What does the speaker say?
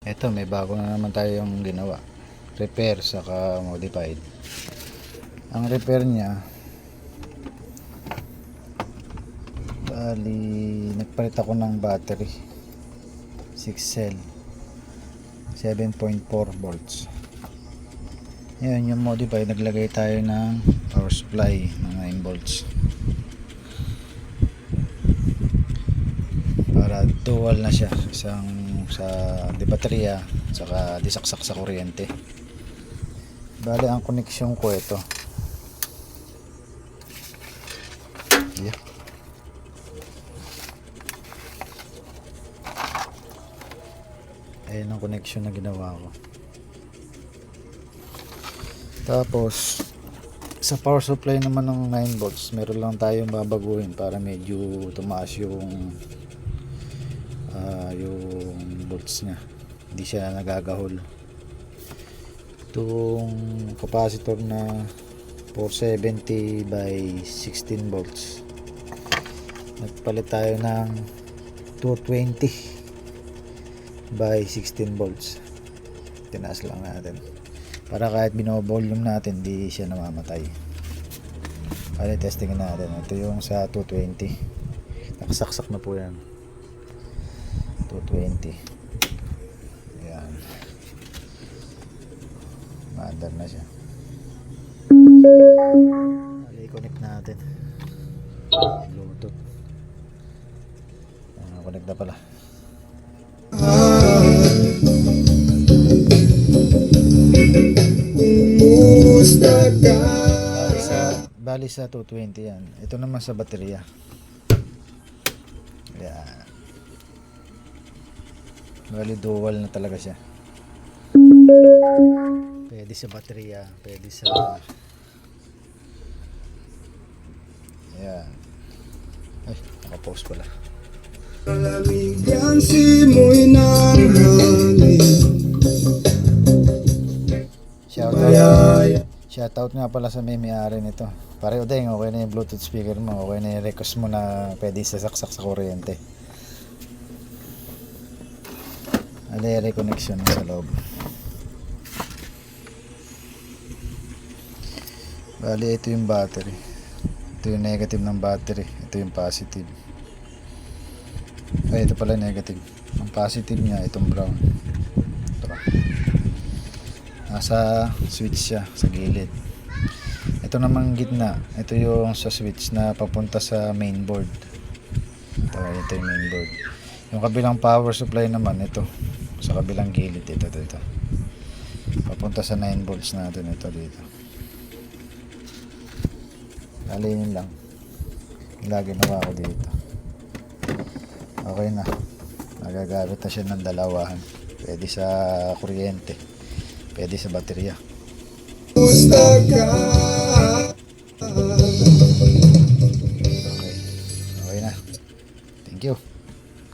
Eto, may bago na naman tayong ginawa. Repair saka modified. Ang repair niya, bali, nagpalit ako ng battery. 6 cell. 7.4 volts. Ngayon, yung modified, naglagay tayo ng power supply ng 9 volts. Para dual na siya, isang sa di baterya saka di saksak sa kuryente. Bale, ang koneksyon ko ito. Yeah. Ayan ang connection na ginawa ko. Tapos sa power supply naman ng 9 volts, meron lang tayong babaguhin para medyo tumaas yung volts niya, hindi siya nagagahol. Itong capacitor na 470 by 16 volts, nagpalit tayo ng 220 by 16 volts. Tinaas lang natin para kahit bino-volume natin di siya namamatay. Bali, testingin natin. Ito yung sa 220, nakasaksak na po yan. 220. Ayan, maandar na siya. Bali, connect natin Bluetooth. Connect na pala. Bali sa 220 yan. Ito naman sa baterya. Ayan. Bali, dual na talaga siya. Pwede sa baterya, pwede sa ayan. Ay, naka-pause pala. Kalamig simoy ng hangin. Shoutout nga pala sa may-ari nito. Pare Udeng, okay na yung Bluetooth speaker mo, okay na yung request mo na pwede sasaksak sa kuryente. Alere connection sa loob. Bali, ito yung battery. Ito yung negative ng battery. Ito yung positive. Ay, ito pala negative. Ang positive niya, itong brown. Ito. Nasa switch siya sa gilid. Ito namang gitna. Ito yung sa switch na papunta sa mainboard. Ito yung mainboard. Yung kabilang power supply naman, ito. Sa kabilang gilid, ito. Papunta sa 9 volts natin, ito dito. Alinin lang. Lagi nawa ko dito. Okay na. Nagagamit na siya ng dalawahan. Pwede sa kuryente, pwede sa baterya. Gusto ka